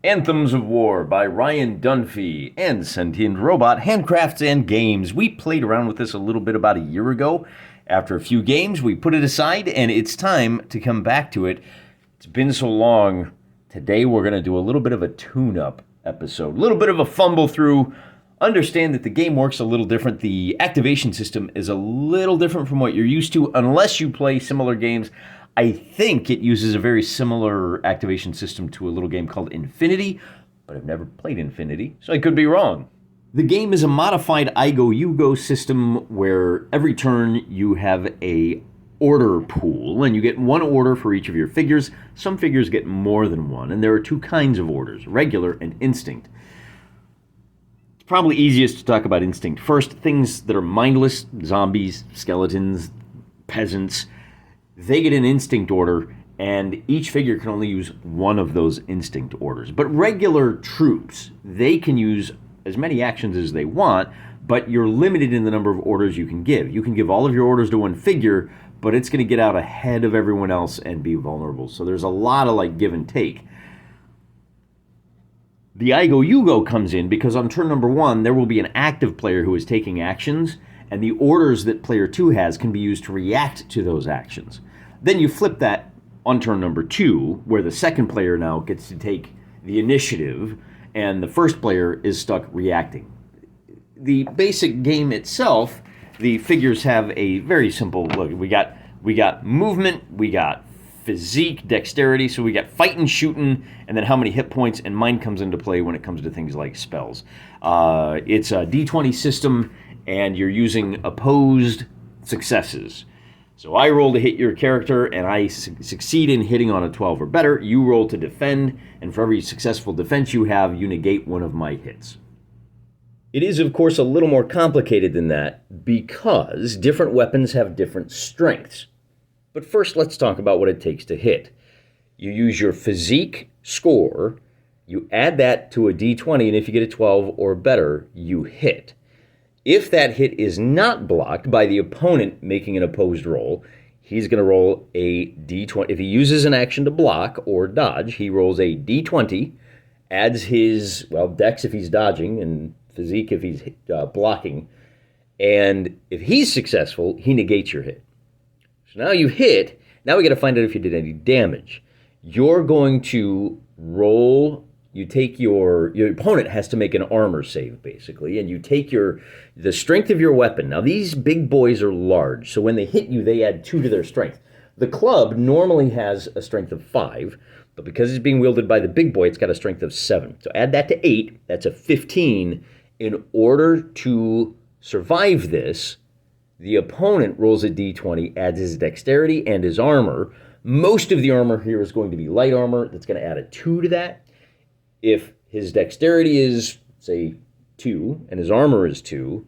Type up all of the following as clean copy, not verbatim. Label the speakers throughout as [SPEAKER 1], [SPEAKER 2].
[SPEAKER 1] Anthems of War by Ryan Dunphy and Sentient Robot Handcrafts and Games. We played around with this a little bit about a year ago. After a few games, we put it aside, and it's time to come back to it. It's been so long. Today we're going to do a little bit of a tune-up episode, a little bit of a fumble through. Understand that the game works a little different. The activation system is a little different from what you're used to, unless you play similar games. I think it uses a very similar activation system to a little game called Infinity, but I've never played Infinity, so I could be wrong. The game is a modified I-Go-You-Go system where every turn you have a order pool, and you get one order for each of your figures. Some figures get more than one, and there are two kinds of orders, regular and instinct. It's probably easiest to talk about instinct first. Things that are mindless, zombies, skeletons, peasants, they get an instinct order, and each figure can only use one of those instinct orders. But regular troops, they can use as many actions as they want, but you're limited in the number of orders you can give. You can give all of your orders to one figure, but it's going to get out ahead of everyone else and be vulnerable. So there's a lot of give and take. The I-Go-You-Go comes in because on turn number 1, there will be an active player who is taking actions, and the orders that player 2 has can be used to react to those actions. Then you flip that on turn number 2, where the second player now gets to take the initiative, and the first player is stuck reacting. The basic game itself, the figures have a very simple look. We got movement, we got physique, dexterity, so we got fighting, shooting, and then how many hit points, and mind comes into play when it comes to things like spells. It's a D20 system, and you're using opposed successes. So I roll to hit your character, and I succeed in hitting on a 12 or better. You roll to defend, and for every successful defense you have, you negate one of my hits. It is, of course, a little more complicated than that because different weapons have different strengths. But first, let's talk about what it takes to hit. You use your physique score, you add that to a D20, and if you get a 12 or better, you hit. If that hit is not blocked by the opponent making an opposed roll, he's going to roll a D20. If he uses an action to block or dodge, he rolls a D20, adds his, dex if he's dodging, and physique if he's blocking. And if he's successful, he negates your hit. So now you hit. Now we got to find out if you did any damage. You're going to roll. You take your opponent has to make an armor save, basically, and you take the strength of your weapon. Now, these big boys are large, so when they hit you, they add 2 to their strength. The club normally has a strength of 5, but because it's being wielded by the big boy, it's got a strength of 7. So add that to 8, that's a 15. In order to survive this, the opponent rolls a d20, adds his dexterity and his armor. Most of the armor here is going to be light armor. That's going to add a 2 to that. If his dexterity is, say, 2, and his armor is 2,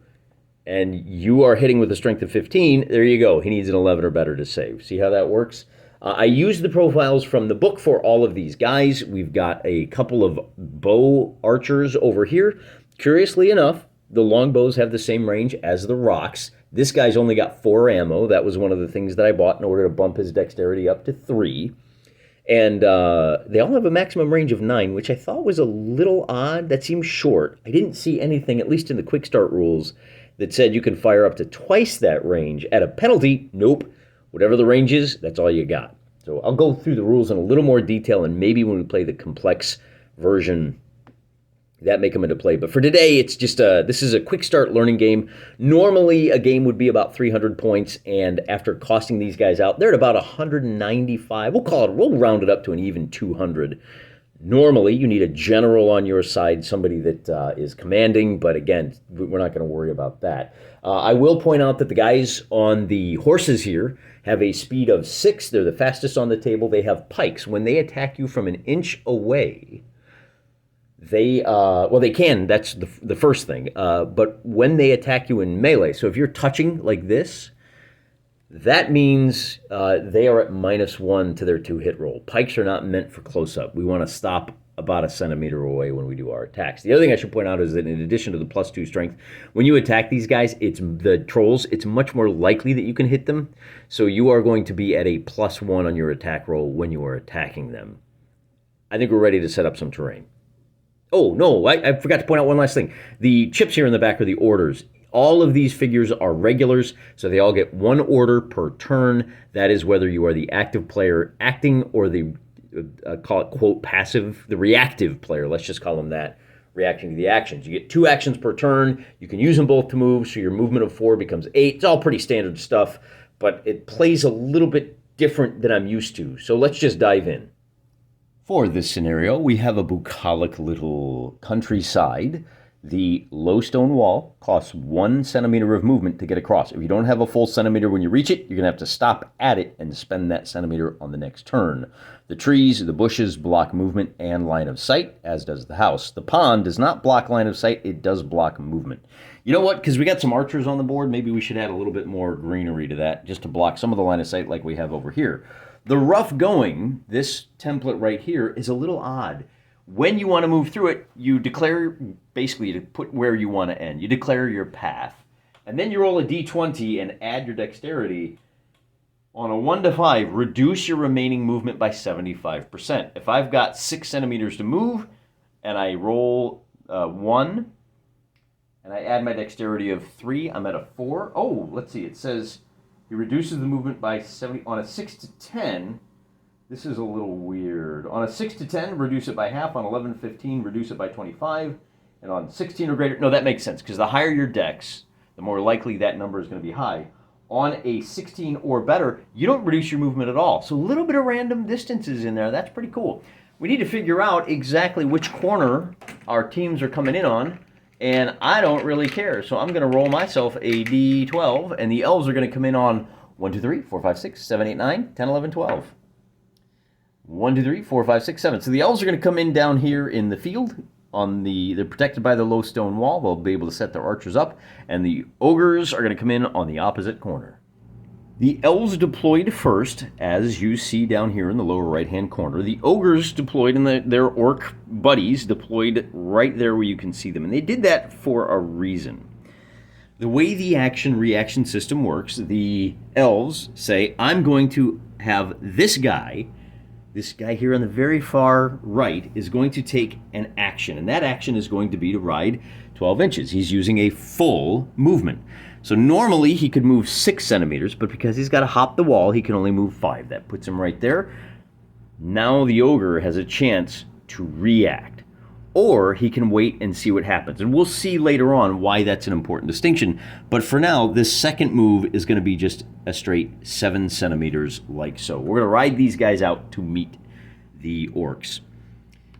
[SPEAKER 1] and you are hitting with a strength of 15, there you go. He needs an 11 or better to save. See how that works? I used the profiles from the book for all of these guys. We've got a couple of bow archers over here. Curiously enough, the longbows have the same range as the rocks. This guy's only got 4 ammo. That was one of the things that I bought in order to bump his dexterity up to 3. And they all have a maximum range of 9, which I thought was a little odd. That seems short. I didn't see anything, at least in the quick start rules, that said you can fire up to twice that range at a penalty. Nope. Whatever the range is, that's all you got. So I'll go through the rules in a little more detail, and maybe when we play the complex version, that may come into play. But for today, it's just this is a quick start learning game. Normally, a game would be about 300 points, and after costing these guys out, they're at about 195. We'll round it up to an even 200. Normally, you need a general on your side, somebody that is commanding, but again, we're not going to worry about that. I will point out that the guys on the horses here have a speed of 6. They're the fastest on the table. They have pikes. When they attack you from an inch away, they can, that's the first thing, but when they attack you in melee, so if you're touching like this, that means they are at -1 to their 2 hit roll. Pikes are not meant for close-up. We want to stop about a centimeter away when we do our attacks. The other thing I should point out is that in addition to the +2 strength, when you attack these guys, the trolls, it's much more likely that you can hit them, so you are going to be at a +1 on your attack roll when you are attacking them. I think we're ready to set up some terrain. Oh, no, I forgot to point out one last thing. The chips here in the back are the orders. All of these figures are regulars, so they all get one order per turn. That is whether you are the active player acting or the, call it, quote, passive, the reactive player. Let's just call them that, reacting to the actions. You get 2 actions per turn. You can use them both to move, so your movement of 4 becomes 8. It's all pretty standard stuff, but it plays a little bit different than I'm used to. So let's just dive in. For this scenario, we have a bucolic little countryside. The low stone wall costs 1 centimeter of movement to get across. If you don't have a full centimeter when you reach it, you're going to have to stop at it and spend that centimeter on the next turn. The trees, the bushes block movement and line of sight, as does the house. The pond does not block line of sight, it does block movement. You know what? Because we got some archers on the board, maybe we should add a little bit more greenery to that, just to block some of the line of sight like we have over here. The rough going, this template right here, is a little odd. When you want to move through it, you declare, basically, to put where you want to end. You declare your path. And then you roll a d20 and add your dexterity. On a 1 to 5, reduce your remaining movement by 75%. If I've got 6 centimeters to move, and I roll 1, and I add my dexterity of 3, I'm at a 4. Oh, let's see, it says he reduces the movement by 70. On a 6 to 10, this is a little weird. On a 6 to 10, reduce it by half. On 11 to 15, reduce it by 25. And on 16 or greater, no, that makes sense, because the higher your dex, the more likely that number is going to be high. On a 16 or better, you don't reduce your movement at all. So a little bit of random distances in there. That's pretty cool. We need to figure out exactly which corner our teams are coming in on, and I don't really care. So I'm going to roll myself a d12, and the elves are going to come in on 1, 2, 3, 4, 5, 6, 7, 8, 9, 10, 11, 12. 1, 2, 3, 4, 5, 6, 7. So the elves are going to come in down here in the field. They're protected by the low stone wall. They'll be able to set their archers up. And the ogres are going to come in on the opposite corner. The elves deployed first, as you see down here in the lower right-hand corner. The ogres deployed, and their orc buddies deployed right there where you can see them. And they did that for a reason. The way the action-reaction system works, the elves say, I'm going to have this guy here on the very far right is going to take an action, and that action is going to be to ride 12 inches. He's using a full movement. So normally he could move 6 centimeters, but because he's got to hop the wall, he can only move 5. That puts him right there. Now the ogre has a chance to react, or he can wait and see what happens. And we'll see later on why that's an important distinction. But for now, this second move is going to be just a straight 7 centimeters like so. We're going to ride these guys out to meet the orcs.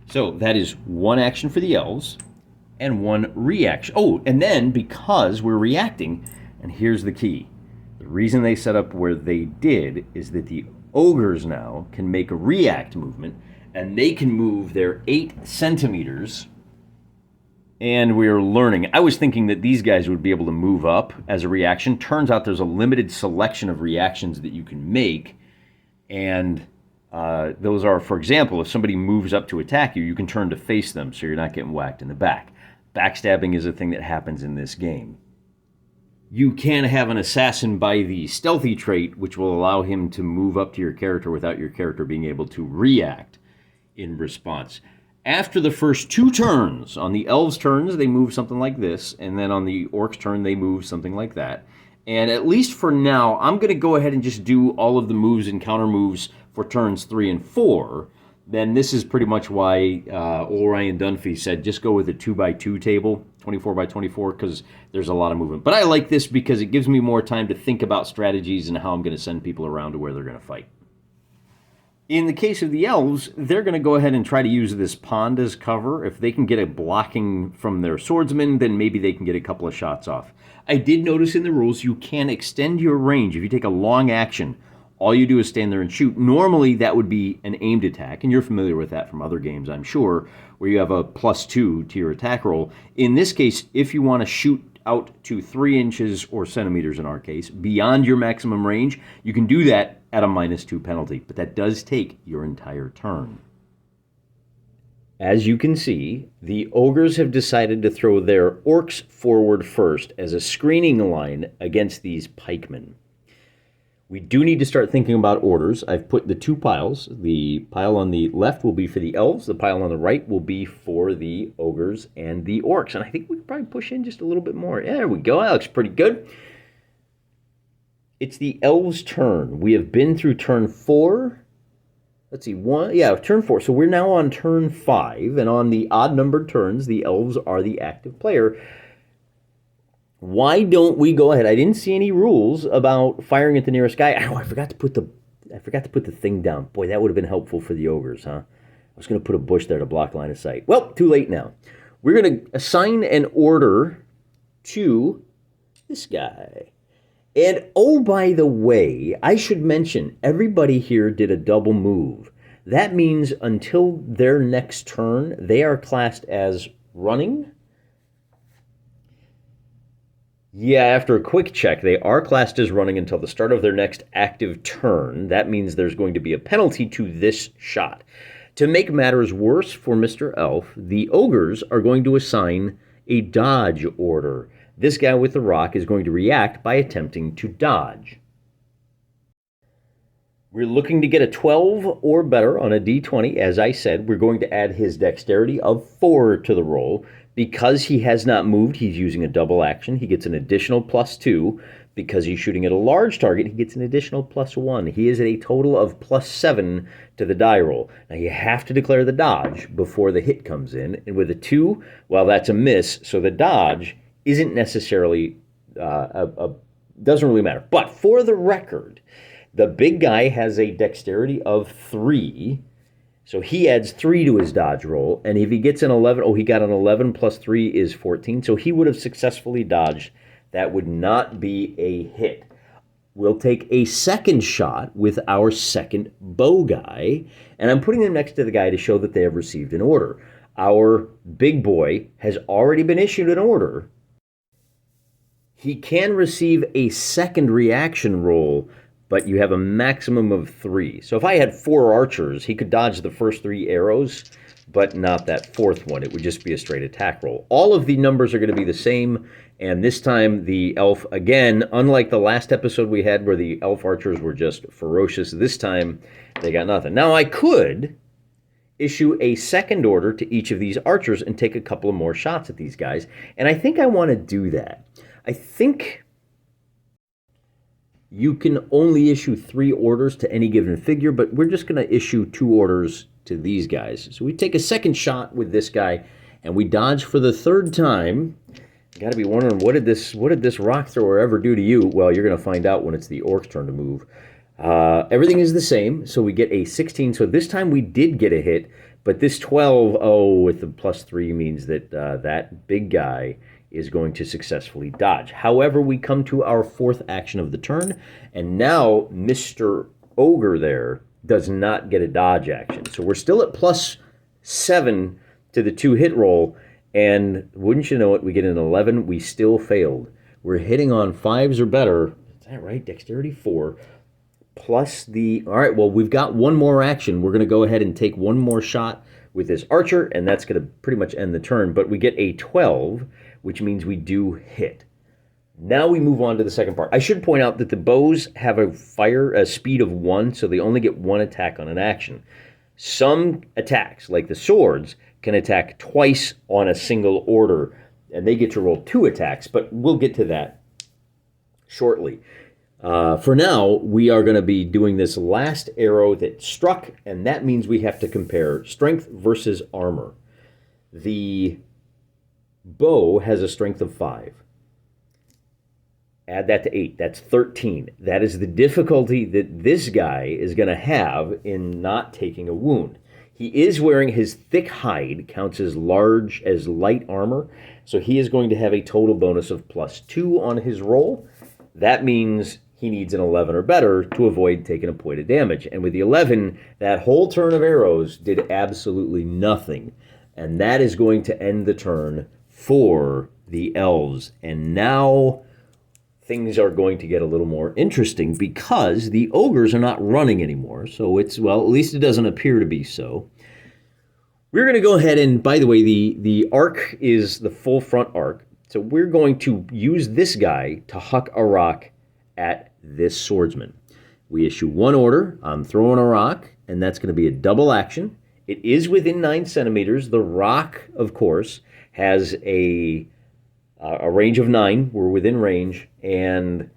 [SPEAKER 1] So that is 1 action for the elves and 1 reaction. Oh, and then because we're reacting, and here's the key. The reason they set up where they did is that the ogres now can make a react movement, and they can move their 8 centimeters, and we're learning. I was thinking that these guys would be able to move up as a reaction. Turns out there's a limited selection of reactions that you can make, and those are, for example, if somebody moves up to attack you, you can turn to face them so you're not getting whacked in the back. Backstabbing is a thing that happens in this game. You can have an assassin by the stealthy trait, which will allow him to move up to your character without your character being able to react in response. After the first 2 turns, on the elves' turns, they move something like this, and then on the orcs' turn, they move something like that. And at least for now, I'm going to go ahead and just do all of the moves and counter moves for turns 3 and 4. Then this is pretty much why old Ryan Dunphy said just go with a 2x2 table, 24x24, because there's a lot of movement. But I like this because it gives me more time to think about strategies and how I'm going to send people around to where they're going to fight. In the case of the elves, they're going to go ahead and try to use this pond as cover. If they can get a blocking from their swordsman, then maybe they can get a couple of shots off. I did notice in the rules you can extend your range. If you take a long action, all you do is stand there and shoot. Normally, that would be an aimed attack, and you're familiar with that from other games, I'm sure, where you have a +2 to your attack roll. In this case, if you want to shoot out to 3 inches or centimeters in our case, beyond your maximum range, you can do that at a -2 penalty, but that does take your entire turn. As you can see, the ogres have decided to throw their orcs forward first as a screening line against these pikemen. We do need to start thinking about orders. I've put the two piles. The pile on the left will be for the elves. The pile on the right will be for the ogres and the orcs. And I think we could probably push in just a little bit more. There we go. That looks pretty good. It's the elves' turn. We have been through turn 4. Let's see, turn 4. So we're now on turn 5. And on the odd-numbered turns, the elves are the active player. Why don't we go ahead? I didn't see any rules about firing at the nearest guy. Oh, I forgot to put the thing down. Boy, that would have been helpful for the ogres, huh? I was going to put a bush there to block line of sight. Well, too late now. We're going to assign an order to this guy. And oh, by the way, I should mention, everybody here did a double move. That means until their next turn, they are classed as running. Yeah, after a quick check, they are classed as running until the start of their next active turn. That means there's going to be a penalty to this shot. To make matters worse for Mr. Elf, the ogres are going to assign a dodge order. This guy with the rock is going to react by attempting to dodge. We're looking to get a 12 or better on a d20. As I said, we're going to add his dexterity of 4 to the roll. Because he has not moved, he's using a double action. He gets an additional +2. Because he's shooting at a large target, he gets an additional +1. He is at a total of +7 to the die roll. Now, you have to declare the dodge before the hit comes in. And with a 2, well, that's a miss. So the dodge isn't necessarily, doesn't really matter. But for the record, the big guy has a dexterity of 3. So he adds 3 to his dodge roll, and if he gets an 11, he got an 11 plus 3 is 14, so he would have successfully dodged. That would not be a hit. We'll take a second shot with our second bow guy, and I'm putting them next to the guy to show that they have received an order. Our big boy has already been issued an order. He can receive a second reaction roll, but you have a maximum of 3. So if I had 4 archers, he could dodge the first 3 arrows, but not that 4th one. It would just be a straight attack roll. All of the numbers are going to be the same, and this time the elf, again, unlike the last episode we had where the elf archers were just ferocious, this time they got nothing. Now I could issue a second order to each of these archers and take a couple of more shots at these guys, and I think I want to do that. I think you can only issue 3 orders to any given figure, but we're just going to issue 2 orders to these guys. So we take a second shot with this guy, and we dodge for the 3rd time. You got to be wondering, what did this rock thrower ever do to you? Well, you're going to find out when it's the orc's turn to move. Everything is the same, so we get a 16. So this time we did get a hit, but this 12, with the +3 means that that big guy is going to successfully dodge. However, we come to our 4th action of the turn, and now Mr. Ogre there does not get a dodge action. So we're still at +7 to the 2 hit roll, and wouldn't you know it, we get an 11. We still failed. We're hitting on 5s or better. Is that right? Dexterity 4. Plus the... All right, well, we've got one more action. We're going to go ahead and take one more shot with this archer, and that's going to pretty much end the turn. But we get a 12, which means we do hit. Now we move on to the second part. I should point out that the bows have a speed of 1, so they only get 1 attack on an action. Some attacks, like the swords, can attack twice on a single order, and they get to roll 2 attacks, but we'll get to that shortly. For now, we are going to be doing this last arrow that struck, and that means we have to compare strength versus armor. The bow has a strength of 5. Add that to 8. That's 13. That is the difficulty that this guy is going to have in not taking a wound. He is wearing his thick hide, counts as light armor, so he is going to have a total bonus of +2 on his roll. That means he needs an 11 or better to avoid taking a point of damage. And with the 11, that whole turn of arrows did absolutely nothing. And that is going to end the turn for the elves. And now things are going to get a little more interesting because the ogres are not running anymore. So it's, well, at least it doesn't appear to be so. We're going to go ahead and, by the way, the arc is the full front arc. So we're going to use this guy to huck a rock at this swordsman. We issue one order. I'm throwing a rock, and that's going to be a double action. It is within 9 centimeters. The rock, of course, has a range of 9. We're within range, and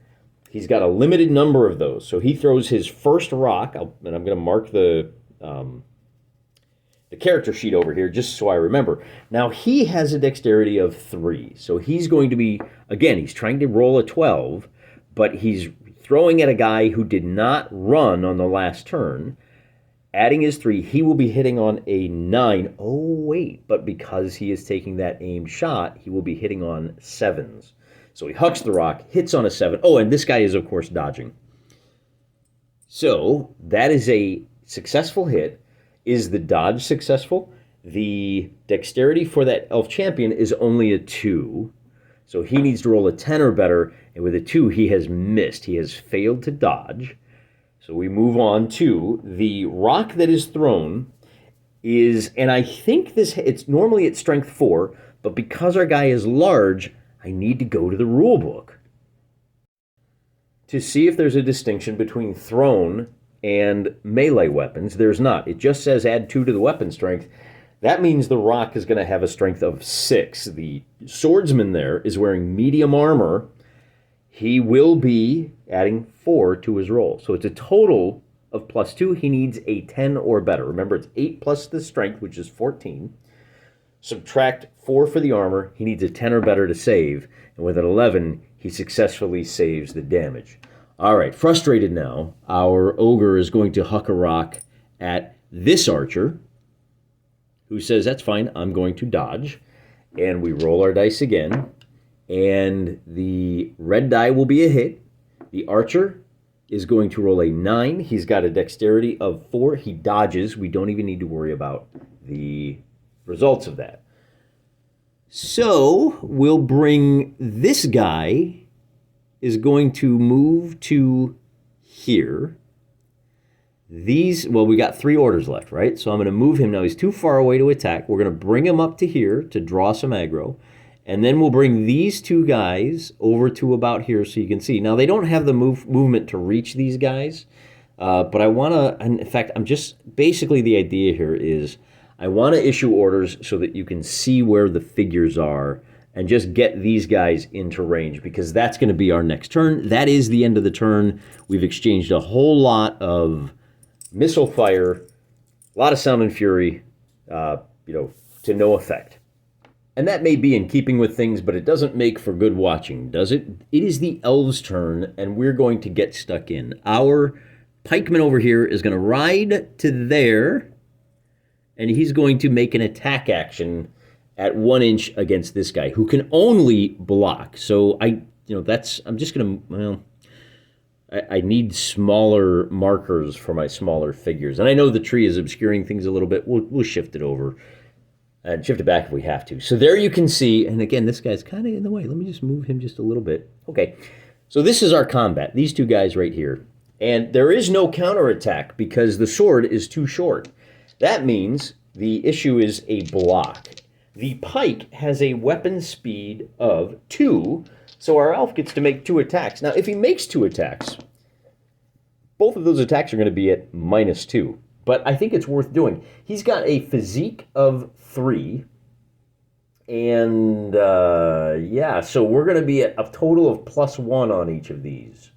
[SPEAKER 1] he's got a limited number of those. So he throws his first rock, and I'm going to mark the character sheet over here just so I remember. Now, he has a dexterity of 3. So he's going to be, again, he's trying to roll a 12, but he's throwing at a guy who did not run on the last turn. Adding his 3, he will be hitting on a 9. Oh, wait, but because he is taking that aimed shot, he will be hitting on 7s. So he hucks the rock, hits on a 7. Oh, and this guy is, of course, dodging. So that is a successful hit. Is the dodge successful? The dexterity for that elf champion is only a 2. So he needs to roll a 10 or better, and with a 2, he has missed. He has failed to dodge. So we move on to the rock that is thrown is, and I think it's normally at strength 4, but because our guy is large, I need to go to the rule book to see if there's a distinction between thrown and melee weapons. There's not. It just says add 2 to the weapon strength. That means the rock is going to have a strength of 6. The swordsman there is wearing medium armor. He will be adding 4 to his roll. So it's a total of +2. He needs a 10 or better. Remember, it's 8 plus the strength, which is 14. Subtract 4 for the armor. He needs a 10 or better to save. And with an 11, he successfully saves the damage. All right, frustrated now, our ogre is going to huck a rock at this archer, who says, that's fine, I'm going to dodge. And we roll our dice again, and the red die will be a hit. The archer is going to roll a 9. He's got a dexterity of 4. He dodges. We don't even need to worry about the results of that. So we'll bring this guy is going to move to here. We got 3 orders left, right? So I'm going to move him now. He's too far away to attack. We're going to bring him up to here to draw some aggro. And then we'll bring these 2 guys over to about here so you can see. Now, they don't have the movement to reach these guys, but I want to, in fact, basically the idea here is I want to issue orders so that you can see where the figures are and just get these guys into range, because that's going to be our next turn. That is the end of the turn. We've exchanged a whole lot of missile fire, a lot of sound and fury, to no effect. And that may be in keeping with things, but it doesn't make for good watching, does it? It is the elves' turn, and we're going to get stuck in. Our pikeman over here is going to ride to there, and he's going to make an attack action at 1 inch against this guy, who can only block. So I'm just going to, I need smaller markers for my smaller figures. And I know the tree is obscuring things a little bit. We'll shift it over and shift it back if we have to. So there you can see, and again, this guy's kind of in the way. Let me just move him just a little bit. Okay, so this is our combat, these 2 guys right here. And there is no counterattack because the sword is too short. That means the issue is a block. The pike has a weapon speed of 2, so our elf gets to make 2 attacks. Now, if he makes 2 attacks, both of those attacks are going to be at -2. But I think it's worth doing. He's got a physique of 3. And, so we're going to be at a total of +1 on each of these.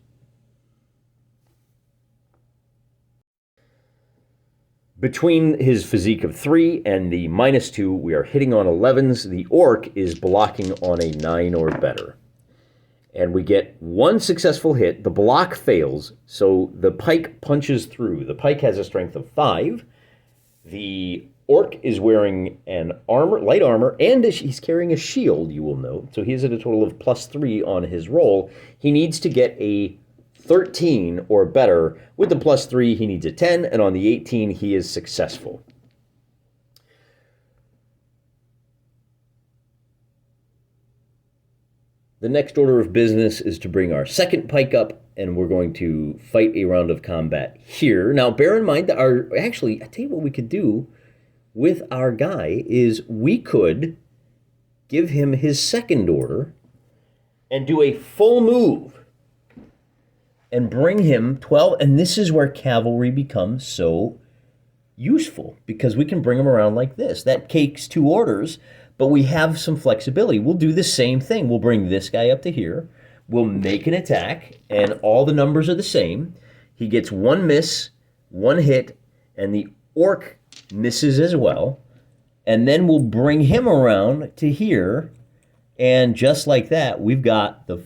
[SPEAKER 1] Between his physique of 3 and the -2, we are hitting on 11s. The orc is blocking on a 9 or better. And we get 1 successful hit. The block fails, so the pike punches through. The pike has a strength of 5. The orc is wearing an light armor, and he's carrying a shield, you will note. So he's at a total of +3 on his roll. He needs to get a 13 or better. With the +3, he needs a 10, and on the 18, he is successful. The next order of business is to bring our second pike up, and we're going to fight a round of combat here. Now, bear in mind that I tell you what we could do with our guy is we could give him his second order and do a full move and bring him 12. And this is where cavalry becomes so useful, because we can bring them around like this. That takes 2 orders, but we have some flexibility. We'll do the same thing. We'll bring this guy up to here. We'll make an attack, and all the numbers are the same. He gets 1 miss, 1 hit, and the orc misses as well. And then we'll bring him around to here, and just like that, we've got the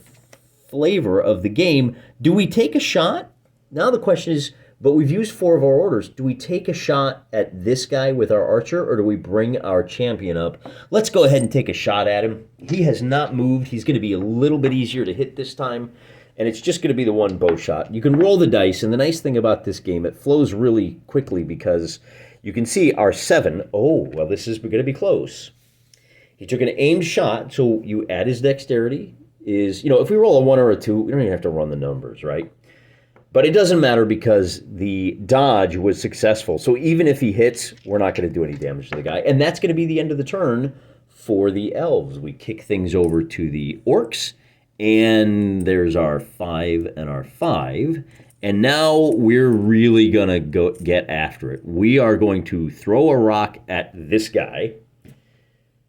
[SPEAKER 1] flavor of the game. Do we take a shot? Now the question is, but we've used 4 of our orders. Do we take a shot at this guy with our archer, or do we bring our champion up? Let's go ahead and take a shot at him. He has not moved. He's going to be a little bit easier to hit this time, and it's just going to be the 1 bow shot. You can roll the dice, and the nice thing about this game, it flows really quickly because you can see our 7. Oh, well, this is going to be close. He took an aimed shot, so you add his dexterity. If we roll a 1 or a 2, we don't even have to run the numbers, right? But it doesn't matter because the dodge was successful. So even if he hits, we're not going to do any damage to the guy. And that's going to be the end of the turn for the elves. We kick things over to the orcs. And there's our 5 and our 5. And now we're really going to go get after it. We are going to throw a rock at this guy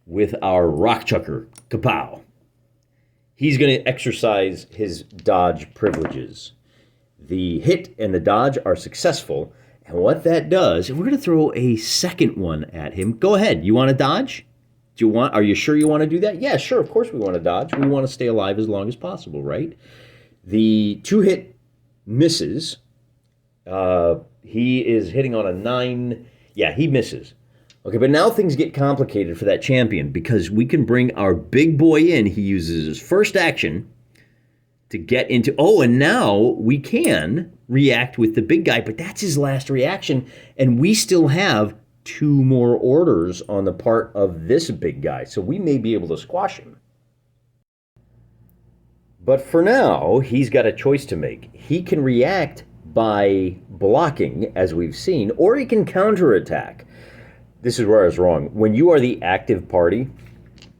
[SPEAKER 1] with our rock chucker. Kapow. He's going to exercise his dodge privileges. The hit and the dodge are successful. And what that does, we're going to throw a second one at him. Go ahead. You want to dodge? Are you sure you want to do that? Yeah, sure. Of course we want to dodge. We want to stay alive as long as possible, right? The 2 hit misses. He is hitting on a 9. Yeah, he misses. Okay, but now things get complicated for that champion because we can bring our big boy in. He uses his first action to get into... Oh, and now we can react with the big guy, but that's his last reaction, and we still have 2 more orders on the part of this big guy, so we may be able to squash him. But for now, he's got a choice to make. He can react by blocking, as we've seen, or he can counterattack. This is where I was wrong. When you are the active party,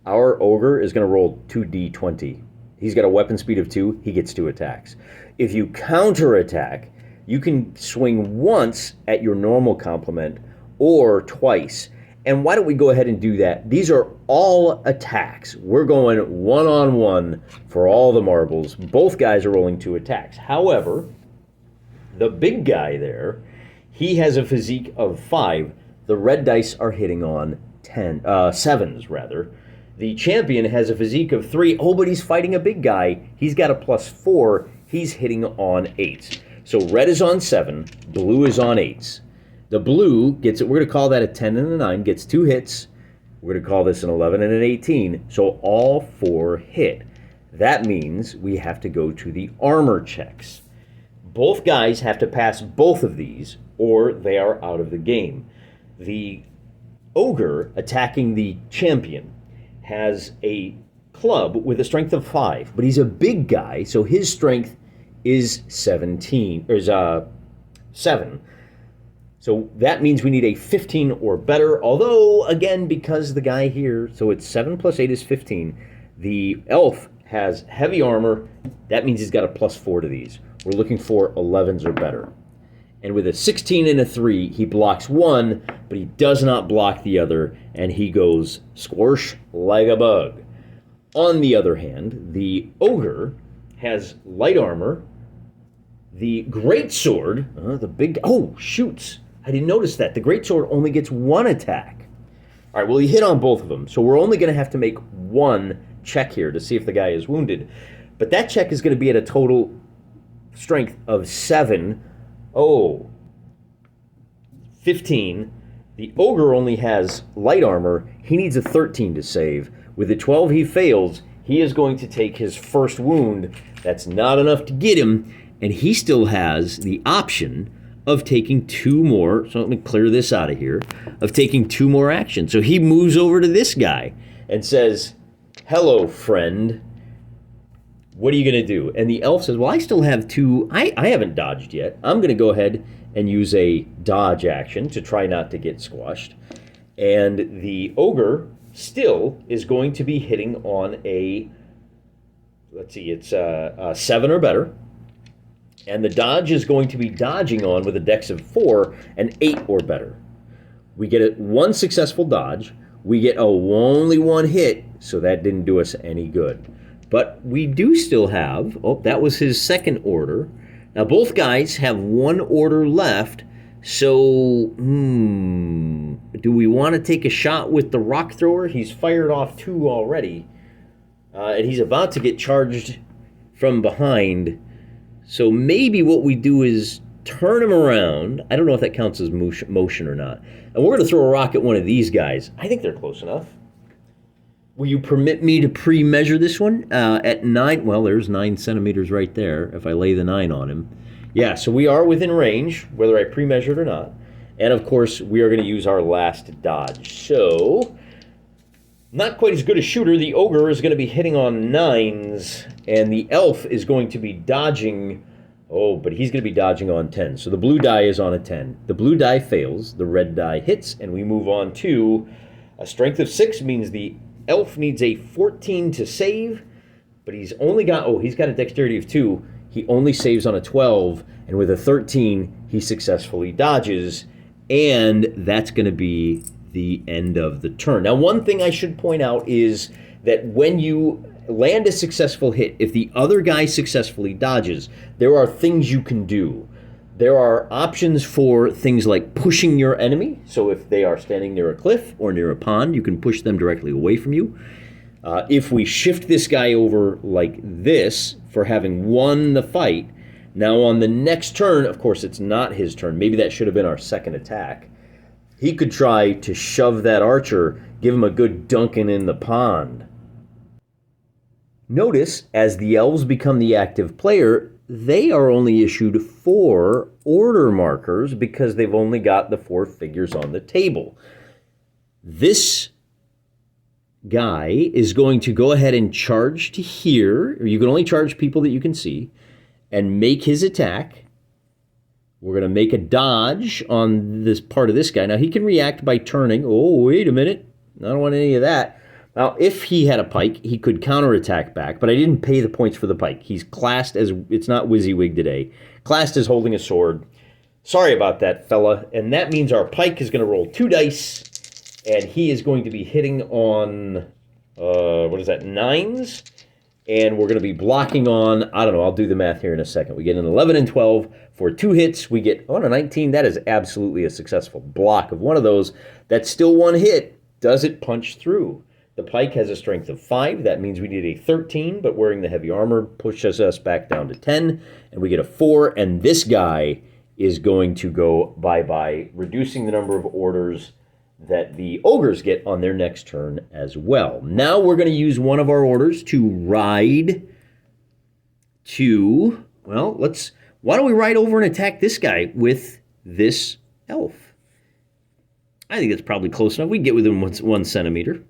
[SPEAKER 1] our ogre is going to roll 2d20. He's got a weapon speed of 2. He gets 2 attacks. If you counterattack, you can swing once at your normal complement or twice. And why don't we go ahead and do that? These are all attacks. We're going 1-on-1 for all the marbles. Both guys are rolling 2 attacks. However, the big guy there, he has a physique of 5. The red dice are hitting on 7s rather. The champion has a physique of 3. Oh, but he's fighting a big guy. He's got a +4. He's hitting on 8s. So red is on 7. Blue is on 8s. The blue gets it. We're going to call that a 10 and a 9. Gets 2 hits. We're going to call this an 11 and an 18. So all 4 hit. That means we have to go to the armor checks. Both guys have to pass both of these, or they are out of the game. The ogre attacking the champion has a club with a strength of 5, but he's a big guy, so his strength is 7. So that means we need a 15 or better, although, again, because the guy here, so it's 7 plus 8 is 15. The elf has heavy armor. That means he's got a +4 to these. We're looking for 11s or better. And with a 16 and a 3, he blocks one, but he does not block the other, and he goes squirsh like a bug. On the other hand, the ogre has light armor. The greatsword, the big... Oh, shoots. I didn't notice that. The greatsword only gets 1 attack. All right, well, he hit on both of them, so we're only going to have to make 1 check here to see if the guy is wounded. But that check is going to be at a total strength of 7. Oh, 15. The ogre only has light armor. He needs a 13 to save. With the 12 he fails, he is going to take his first wound. That's not enough to get him, and he still has the option of taking 2 more, so let me clear this out of here, of taking 2 more actions. So he moves over to this guy and says, "Hello, friend. What are you going to do?" And the elf says, "Well, I still have 2. I haven't dodged yet. I'm going to go ahead and use a dodge action to try not to get squashed." And the ogre still is going to be hitting on a, let's see, it's a 7 or better. And the dodge is going to be dodging on with a dex of 4 and 8 or better. We get one successful dodge. We get only one hit, so that didn't do us any good. But we do still have, that was his second order. Now both guys have one order left, so do we want to take a shot with the rock thrower? He's fired off 2 already, and he's about to get charged from behind. So maybe what we do is turn him around. I don't know if that counts as motion or not. And we're going to throw a rock at one of these guys. I think they're close enough. Will you permit me to pre-measure this one? At 9, well, there's 9 centimeters right there if I lay the 9 on him. Yeah, so we are within range, whether I pre-measured or not. And, of course, we are going to use our last dodge. So, not quite as good a shooter. The ogre is going to be hitting on 9s, and the elf is going to be dodging. Oh, but he's going to be dodging on 10. So the blue die is on a 10. The blue die fails, the red die hits, and we move on to a strength of 6 means the elf needs a 14 to save, but he's only got, he's got a dexterity of 2. He only saves on a 12, and with a 13, he successfully dodges, and that's going to be the end of the turn. Now, one thing I should point out is that when you land a successful hit, if the other guy successfully dodges, there are things you can do. There are options for things like pushing your enemy. So if they are standing near a cliff or near a pond, you can push them directly away from you. If we shift this guy over like this for having won the fight, now on the next turn, of course it's not his turn, maybe that should have been our second attack, he could try to shove that archer, give him a good dunking in the pond. Notice, as the elves become the active player, they are only issued 4 order markers because they've only got the 4 figures on the table. This guy is going to go ahead and charge to here, or you can only charge people that you can see, and make his attack. We're going to make a dodge on this part of this guy. Now, he can react by turning. Oh, wait a minute. I don't want any of that. Now, if he had a pike, he could counterattack back, but I didn't pay the points for the pike. He's classed as, it's not WYSIWYG today, classed as holding a sword. Sorry about that, fella. And that means our pike is going to roll 2 dice, and he is going to be hitting on, 9s? And we're going to be blocking on, I don't know, I'll do the math here in a second. We get an 11 and 12 for 2 hits. We get, a 19. That is absolutely a successful block of one of those. That's still 1 hit. Does it punch through? The pike has a strength of 5. That means we need a 13, but wearing the heavy armor pushes us back down to 10. And we get a 4, and this guy is going to go bye-bye, reducing the number of orders that the ogres get on their next turn as well. Now we're going to use one of our orders to ride to, well, why don't we ride over and attack this guy with this elf? I think that's probably close enough. We can get within 1 centimeter.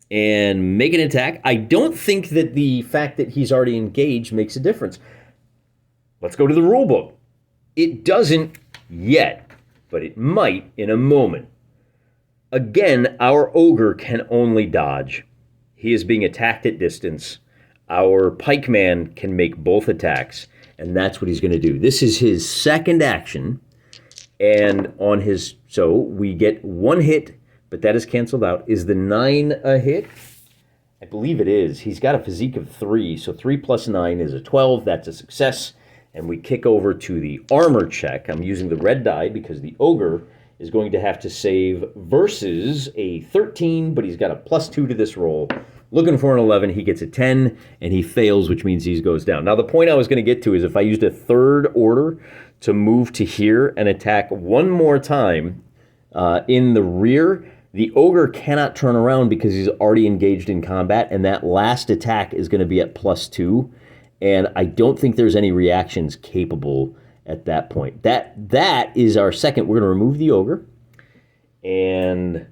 [SPEAKER 1] And make an attack. I don't think that the fact that he's already engaged makes a difference. Let's go to the rule book. It doesn't yet, but it might in a moment. Again, our ogre can only dodge. He is being attacked at distance. Our pikeman can make both attacks, and that's what he's going to do. This is his second action, and on his, so we get 1 hit, but that is canceled out. Is the 9 a hit? I believe it is. He's got a physique of 3, so 3 plus 9 is a 12. That's a success. And we kick over to the armor check. I'm using the red die because the ogre is going to have to save versus a 13, but he's got a +2 to this roll. Looking for an 11, he gets a 10, and he fails, which means he goes down. Now, the point I was going to get to is if I used a 3rd order to move to here and attack one more time in the rear, the ogre cannot turn around because he's already engaged in combat, and that last attack is going to be at +2, and I don't think there's any reactions capable at that point. That is our second. We're going to remove the ogre, and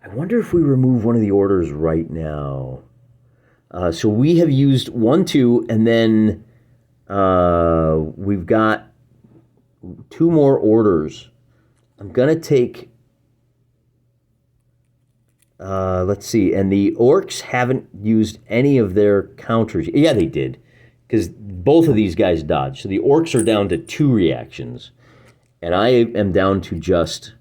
[SPEAKER 1] I wonder if we remove one of the orders right now. So we have used 1, 2, and then we've got 2 more orders. I'm going to take... let's see, and the orcs haven't used any of their counters. Yeah, they did. because both of these guys dodge. So the orcs are down to 2 reactions, and I am down to just,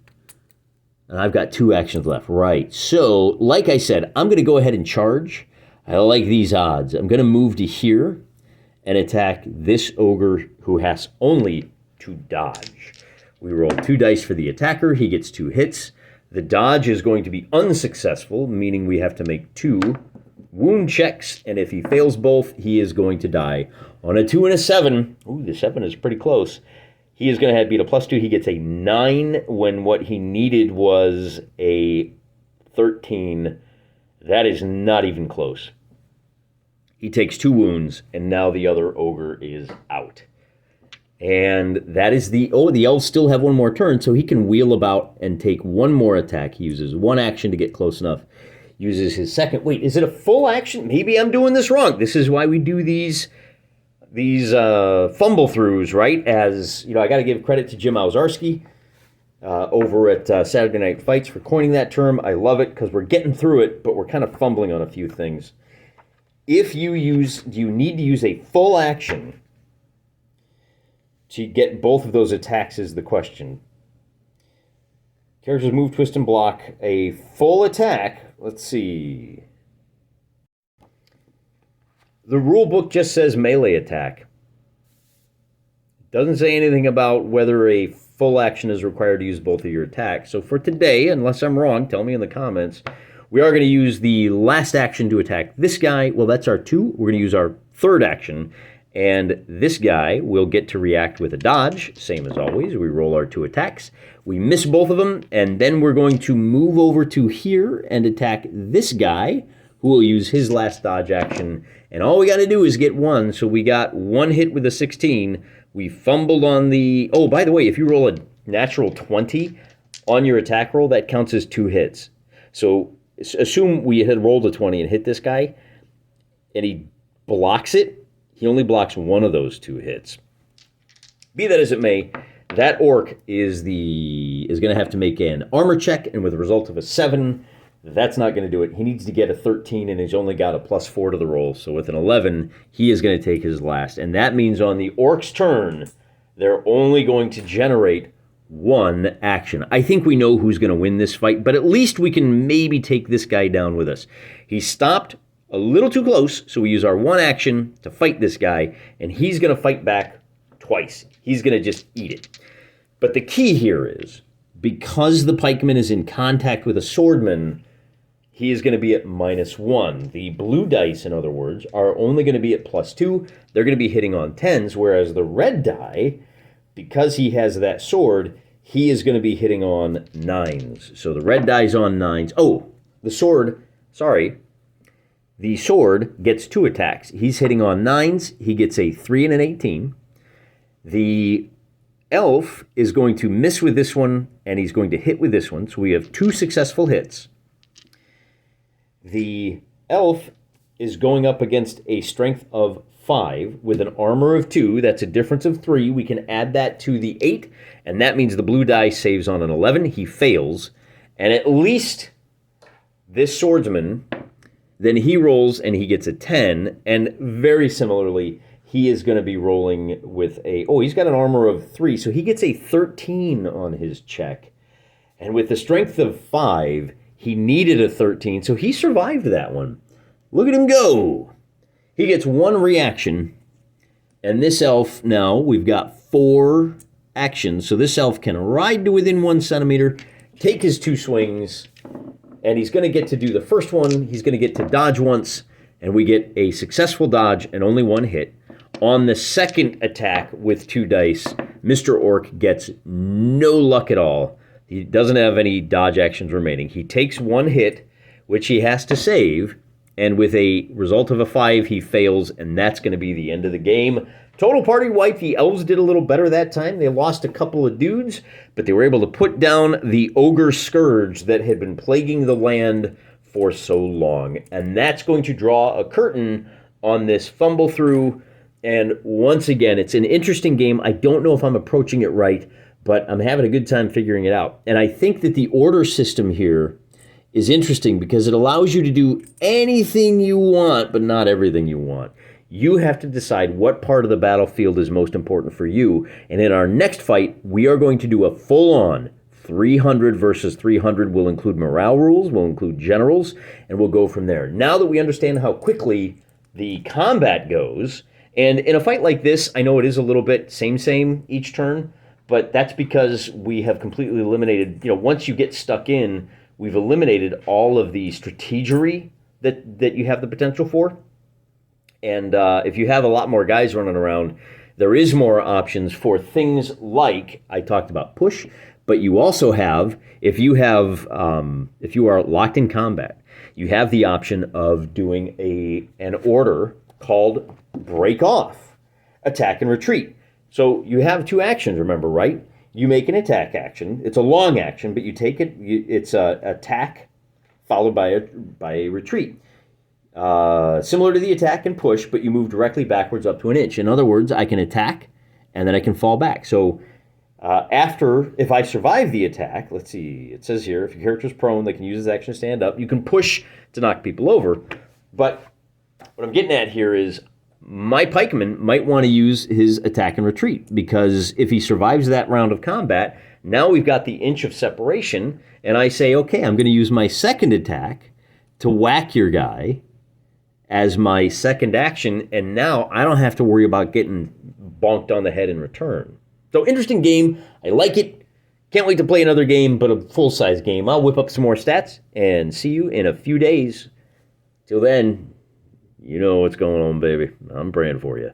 [SPEAKER 1] and I've got 2 actions left. Right. So, like I said, I'm going to go ahead and charge. I like these odds. I'm going to move to here and attack this ogre who has only to dodge. We roll 2 dice for the attacker. He gets 2 hits. The dodge is going to be unsuccessful, meaning we have to make 2 wound checks, and if he fails both, he is going to die. On a 2 and a 7, ooh, the 7 is pretty close, he is going to have beat a +2. He gets a 9 when what he needed was a 13. That is not even close. He takes 2 wounds, and now the other ogre is out. And that is the elves still have 1 more turn, so he can wheel about and take 1 more attack. He uses 1 action to get close enough. Uses his second. Wait, is it a full action? Maybe I'm doing this wrong. This is why we do these fumble throughs, right? As you know, I got to give credit to Jim Owzarski over at Saturday Night Fights for coining that term. I love it because we're getting through it, but we're kind of fumbling on a few things. If you do you need to use a full action to get both of those attacks is the question. Characters move, twist, and block. A full attack, let's see. The rule book just says melee attack. It doesn't say anything about whether a full action is required to use both of your attacks. So for today, unless I'm wrong, tell me in the comments, we are going to use the last action to attack this guy. Well, that's our 2. We're going to use our 3rd action. And this guy will get to react with a dodge, same as always. We roll our 2 attacks. We miss both of them, and then we're going to move over to here and attack this guy, who will use his last dodge action. And all we got to do is get 1, so we got 1 hit with a 16. We fumbled on the... Oh, by the way, if you roll a natural 20 on your attack roll, that counts as 2 hits. So assume we had rolled a 20 and hit this guy, and he blocks it. He only blocks 1 of those 2 hits. Be that as it may, that orc is going to have to make an armor check, and with a result of a 7, that's not going to do it. He needs to get a 13, and he's only got a +4 to the roll. So with an 11, he is going to take his last. And that means on the orc's turn, they're only going to generate 1 action. I think we know who's going to win this fight, but at least we can maybe take this guy down with us. He stopped a little too close, so we use our 1 action to fight this guy, and he's going to fight back twice. He's going to just eat it. But the key here is, because the pikeman is in contact with a swordman, he is going to be at -1. The blue dice, in other words, are only going to be at +2. They're going to be hitting on 10s, whereas the red die, because he has that sword, he is going to be hitting on 9s. So the red die's on 9s. Oh, the sword gets 2 attacks. He's hitting on 9s. He gets a 3 and an 18. The elf is going to miss with this one, and he's going to hit with this one. So we have 2 successful hits. The elf is going up against a strength of 5 with an armor of 2. That's a difference of 3. We can add that to the 8, and that means the blue die saves on an 11. He fails. And at least this swordsman... Then he rolls and he gets a 10, and very similarly, he is going to be rolling with a... Oh, he's got an armor of 3, so he gets a 13 on his check. And with the strength of 5, he needed a 13, so he survived that one. Look at him go! He gets 1 reaction, and this elf now, we've got 4 actions, so this elf can ride to within 1 centimeter, take his 2 swings... And he's going to get to do the first one. He's going to get to dodge once, and we get a successful dodge and only 1 hit. On the second attack with 2 dice, Mr. Orc gets no luck at all. He doesn't have any dodge actions remaining. He takes 1 hit, which he has to save, and with a result of a 5, he fails, and that's going to be the end of the game. Total party wipe. The elves did a little better that time. They lost a couple of dudes, but they were able to put down the ogre scourge that had been plaguing the land for so long. And that's going to draw a curtain on this fumble through. And once again, it's an interesting game. I don't know if I'm approaching it right, but I'm having a good time figuring it out. And I think that the order system here is interesting because it allows you to do anything you want, but not everything you want. You have to decide what part of the battlefield is most important for you. And in our next fight, we are going to do a full-on 300 versus 300. We'll include morale rules, we'll include generals, and we'll go from there. Now that we understand how quickly the combat goes, and in a fight like this, I know it is a little bit same each turn, but that's because we have completely eliminated, once you get stuck in, we've eliminated all of the strategery that you have the potential for. And if you have a lot more guys running around, there is more options for things like I talked about push, but you also have, if you are locked in combat, you have the option of doing an order called break off, attack and retreat. So you have 2 actions, remember, right? You make an attack action. It's a long action, but you take it. It's a attack followed by a retreat. Similar to the attack and push, but you move directly backwards up to an inch. In other words, I can attack, and then I can fall back. So if I survive the attack, let's see, it says here, if your character's prone, they can use his action to stand up. You can push to knock people over. But what I'm getting at here is my pikeman might want to use his attack and retreat, because if he survives that round of combat, now we've got the inch of separation, and I say, okay, I'm going to use my second attack to whack your guy as my second action, and now I don't have to worry about getting bonked on the head in return. So interesting game. I like it. Can't wait to play another game, but a full-size game. I'll whip up some more stats and see you in a few days. Till then, you know what's going on, baby. I'm praying for you.